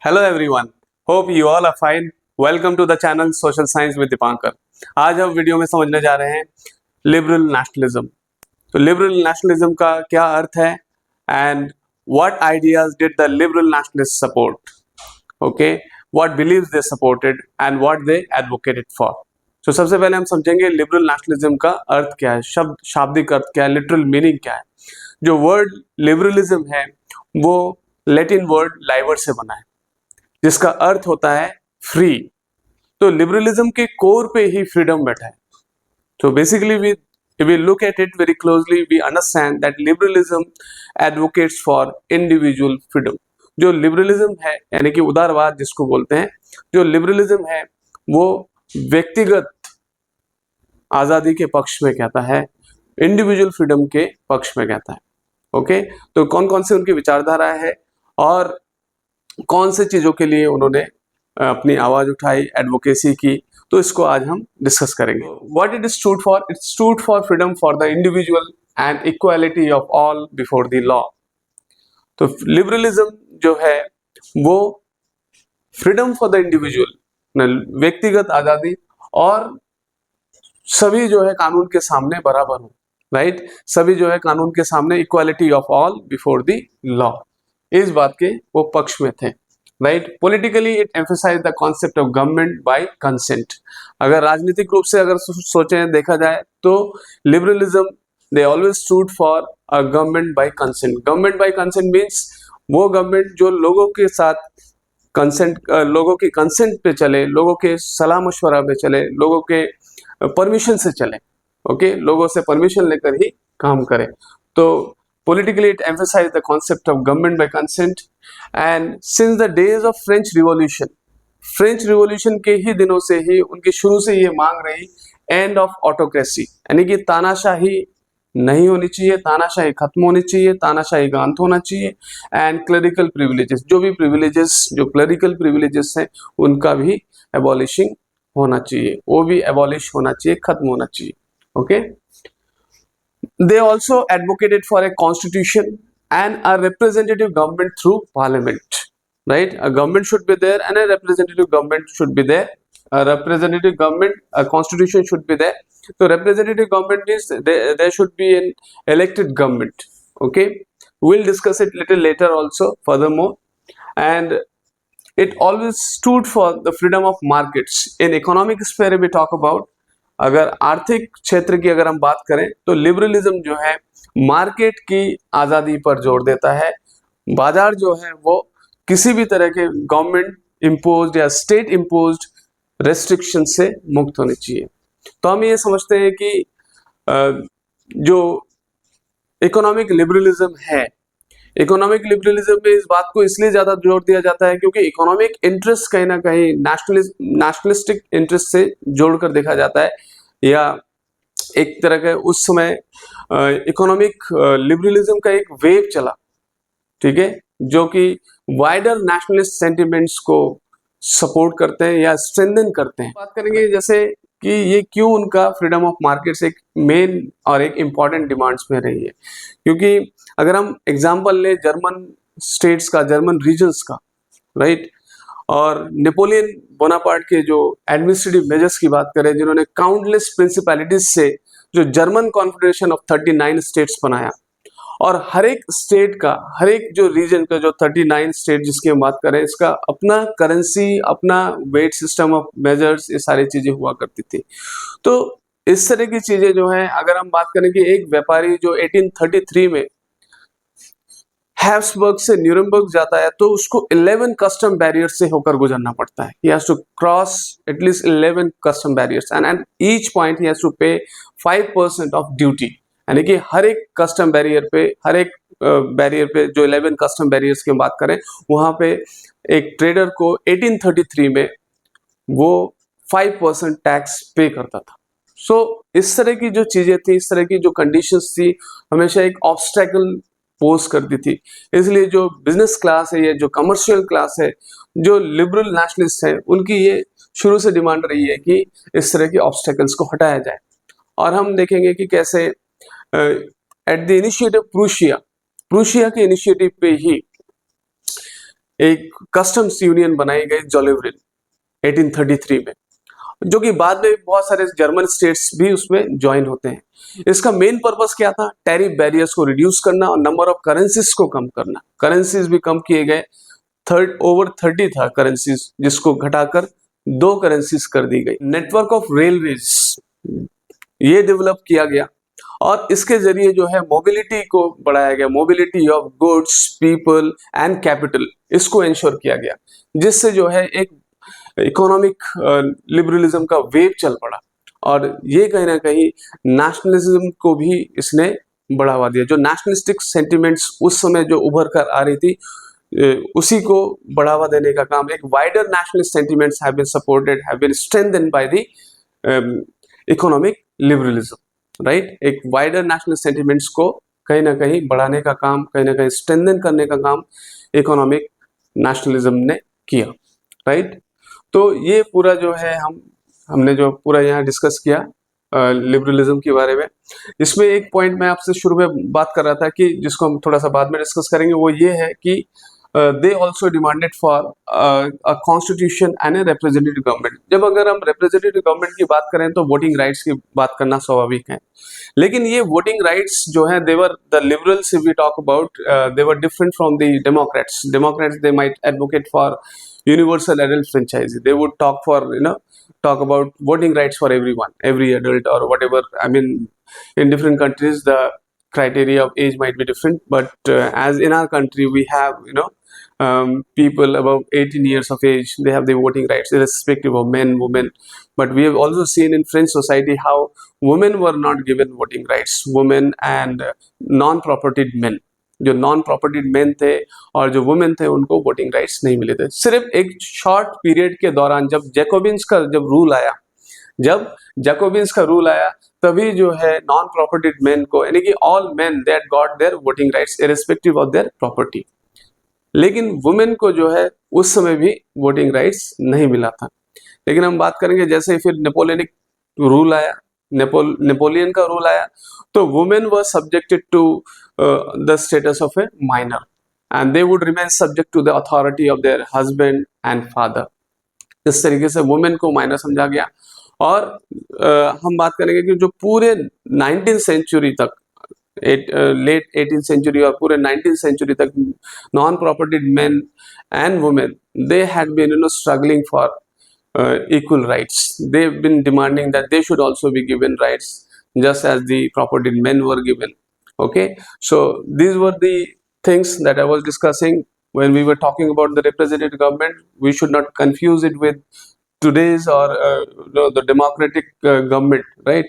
Hello everyone, hope you all are fine. Welcome to the channel social science with Dipankar. आज हम video में समझने जा रहे हैं लिबरल नेशनलिज्म। तो लिबरल नेशनलिज्म का क्या अर्थ है and what ideas did the liberal nationalist support, okay, what believes they supported and what they advocated for. तो सबसे पहले हम समझेंगे लिबरल नेशनलिज्म का अर्थ क्या है, शाब्दिक अर्थ क्या है, लिटरल मीनिंग क्या है। जो वर्ड लिबरलिज्म है वो लैटिन वर्ड लाइवर से बना है जिसका अर्थ होता है फ्री। तो लिबरलिज्म के कोर पे ही फ्रीडम बैठा है। तो basically we look at it very closely, we understand that liberalism advocates for individual freedom। जो लिबरलिज्म है यानी कि उदारवाद जिसको बोलते हैं, जो लिबरलिज्म है वो व्यक्तिगत आजादी के पक्ष में कहता है, इंडिविजुअल फ्रीडम के पक्ष में कहता है। ओके, तो कौन कौन से उनकी विचारधारा है और कौन से चीजों के लिए उन्होंने अपनी आवाज उठाई, एडवोकेसी की, तो इसको आज हम डिस्कस करेंगे। What it stood for? It stood for freedom for the individual and equality of all before the law. तो लिबरलिज्म जो है वो फ्रीडम फॉर द इंडिविजुअल, व्यक्तिगत आजादी, और सभी जो है कानून के सामने बराबर हो, राइट, सभी जो है कानून के सामने, equality of all before the law, इस बात के वो पक्ष में थे, right. Politically it emphasise the concept of government by consent. अगर राजनीतिक रूप से अगर सोचें, देखा जाए तो liberalism they always stood for a government by consent. Government by consent means वो गवर्नमेंट जो लोगों के साथ कंसेंट, लोगों के कंसेंट पे चले, लोगों के सलाह मशवरा पे चले, लोगों के परमिशन से चले, ओके, लोगों से परमिशन लेकर ही काम करे। तो politically it emphasized the concept of government by consent, and since the days of French Revolution के ही दिनों से ही उनकी शुरू से ये मांग रही एंड ऑफ ऑटोक्रेसी, यानी कि तानाशाही नहीं होनी चाहिए, तानाशाही खत्म होनी चाहिए, तानाशाही का अंत होना चाहिए, एंड क्लरिकल प्रिविलेजेस, जो भी प्रिविलेजेस, जो क्लरिकल प्रिविलेजेस हैं उनका भी एबॉलिशिंग होना चाहिए, वो भी एबॉलिश होना चाहिए, खत्म होना चाहिए। Okay, They also advocated for a constitution and a representative government through parliament, right? A government should be there and a representative government should be there. A representative government, a constitution should be there. So representative government is there should be an elected government. Okay, we'll discuss it little later also furthermore. And it always stood for the freedom of markets. In economic sphere we talk about, अगर आर्थिक क्षेत्र की अगर हम बात करें तो liberalism जो है मार्केट की आजादी पर जोर देता है। बाजार जो है वो किसी भी तरह के गवर्नमेंट इम्पोज्ड या स्टेट इम्पोज्ड रेस्ट्रिक्शन से मुक्त होनी चाहिए। तो हम ये समझते हैं कि जो इकोनॉमिक लिबरलिज्म है, इकोनॉमिक लिबरलिज्म में इस बात को इसलिए ज्यादा जोर दिया जाता है क्योंकि इकोनॉमिक इंटरेस्ट कहीं ना कहीं नेशनलिस्टिक इंटरेस्ट से जोड़कर देखा जाता है, या एक तरह का उस समय इकोनॉमिक लिबरलिज्म का एक वेव चला, ठीक है, जो कि वाइडर नेशनलिस्ट सेंटिमेंट्स को सपोर्ट करते हैं या स्ट्रेंथन करते हैं। बात करेंगे जैसे कि ये क्यों उनका फ्रीडम ऑफ मार्केट्स एक मेन और एक इम्पॉर्टेंट डिमांड्स में रही है। क्योंकि अगर हम एग्जांपल ले जर्मन स्टेट्स का, जर्मन रीजन्स का, राइट, और नेपोलियन बोनापार्ट के जो एडमिनिस्ट्रेटिव मेजर्स की बात करें, जिन्होंने काउंटलेस प्रिंसिपैलिटीज से जो जर्मन कॉन्फेडरेशन ऑफ 39 स्टेट्स बनाया, और हर एक स्टेट का, हर एक जो रीजन का, जो 39 स्टेट जिसकी हम बात करें, इसका अपना करेंसी, अपना वेट सिस्टम ऑफ मेजर्स, ये सारी चीजें हुआ करती थी। तो इस तरह की चीजें जो है, अगर हम बात करें कि एक व्यापारी जो 1833 में हैब्सबर्ग से न्यूरमबर्ग जाता है तो उसको 11 कस्टम बैरियर से होकर गुजरना पड़ता है। He has to cross at least 11 custom barriers and at each point he has to pay 5% of duty। यानी कि हर एक कस्टम बैरियर पे, हर एक बैरियर पे जो 11 कस्टम बैरियर्स की बात करें, वहां पे एक ट्रेडर को 1833 में वो 5% टैक्स पे करता था। सो इस तरह की जो चीजें थी, इस तरह की जो कंडीशंस थी, हमेशा एक ऑब्स्टेकल पोज करती थी। इसलिए जो बिजनेस क्लास है, ये जो कमर्शियल क्लास है, जो लिबरल नेशनलिस्ट है, उनकी ये शुरू से डिमांड रही है कि इस तरह के ऑब्स्टेकल्स को हटाया जाए। और हम देखेंगे कि कैसे एट द इनिशिएटिव प्रूशिया के इनिशिएटिव पे ही एक कस्टम्स यूनियन बनाई गई जोलिवरिल 1833 में, जो कि बाद में बहुत सारे जर्मन स्टेट्स भी उसमें ज्वाइन होते हैं। इसका मेन पर्पस क्या था? टैरिफ बैरियर्स को रिड्यूस करना और नंबर ऑफ करेंसीज को कम करना। करेंसीज भी कम किए गए, ओवर 30 था करेंसीज, जिसको घटाकर 2 करेंसीज कर दी गई। नेटवर्क ऑफ रेलवेज ये डेवलप किया गया और इसके जरिए जो है मोबिलिटी को बढ़ाया गया, mobility of goods, people and capital, इसको इंश्योर किया गया, जिससे जो है एक इकोनॉमिक लिबरलिज्म का वेव चल पड़ा और ये कहीं ना कहीं नेशनलिज्म को भी इसने बढ़ावा दिया। जो नेशनलिस्टिक सेंटिमेंट्स उस समय जो उभर कर आ रही थी, उसी को बढ़ावा देने का काम, एक wider nationalist sentiments have been supported, have been strengthened by the economic liberalism, right. एक वाइडर नेशनल सेंटिमेंट्स को कहीं ना कहीं बढ़ाने का काम, कहीं ना कहीं स्ट्रेंथन करने का काम इकोनॉमिक नेशनलिज्म ने किया, राइट। तो ये पूरा जो है हमने जो पूरा यहाँ डिस्कस किया लिबरलिज्म के बारे में। इसमें एक पॉइंट मैं आपसे शुरू में बात कर रहा था कि जिसको हम थोड़ा सा बाद में डिस्कस करेंगे, वो ये है कि they also demanded for a constitution and a representative government. जब अगर हम रिप्रेजेंटेटिव गवर्नमेंट की बात करें तो वोटिंग राइट्स की बात करना स्वाभाविक है, लेकिन ये वोटिंग राइट्स जो है, they were the liberals, if we talk about, they were different from the democrats. Democrats, they might advocate for universal adult franchise. They would talk about voting rights for everyone, every adult or whatever. I mean, in different countries the criteria of age might be different, but as in our country we have people above 18 years of age, they have the voting rights irrespective of men, women. But we have also seen in French society how women were not given voting rights, women and non-propertied men. जो non propertied main थे और जो women थे, उनको voting rights नहीं मिले थे। सिर्फ एक शॉर्ट पीरियड के दौरान जब जैकोबिन्स का रूल आया, तभी जो है नॉन प्रॉपर्टीड मेन को, यानी कि all men that got their voting rights irrespective of their property, लेकिन वुमेन को जो है उस समय भी वोटिंग राइट्स नहीं मिला था। लेकिन हम बात करेंगे जैसे फिर नेपोलियनिक रूल आया, नेपोलियन का रूल आया, तो women were subjected to the status of a minor and they would remain subject to the authority of their husband and father. इस तरीके से वुमेन को माइनर समझा गया। और हम बात करेंगे कि जो पूरे 19th सेंचुरी तक, लेट 18th सेंचुरी और पूरे 19th सेंचुरी तक, non propertied men and women, they had been struggling for equal rights. They've been demanding that they should also be given rights just as the propertied men were given. Okay, so these were the things that I was discussing when we were talking about the representative government. We should not confuse it with today's or the democratic government, right?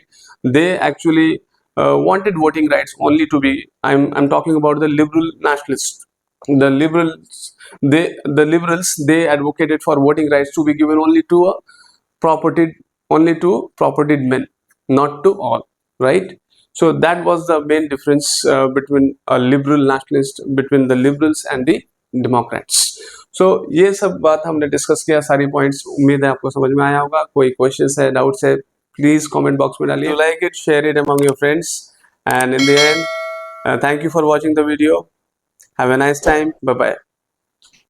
They actually wanted voting rights only to be, I'm talking about the liberal nationalists. The liberals, they advocated for voting rights to be given only to propertied men, not to all, right? So that was the main difference between a liberal nationalist, between the liberals and the democrats. So ये सब बात हमने discuss किया, सारी points, उम्मीद है आपको समझ में आया होगा। कोई क्वेश्चंस है, डाउट्स है, प्लीज कमेंट बॉक्स में डालिए। Like it, share it among your friends, and in the end, thank you for watching the video. Have a nice time, bye bye.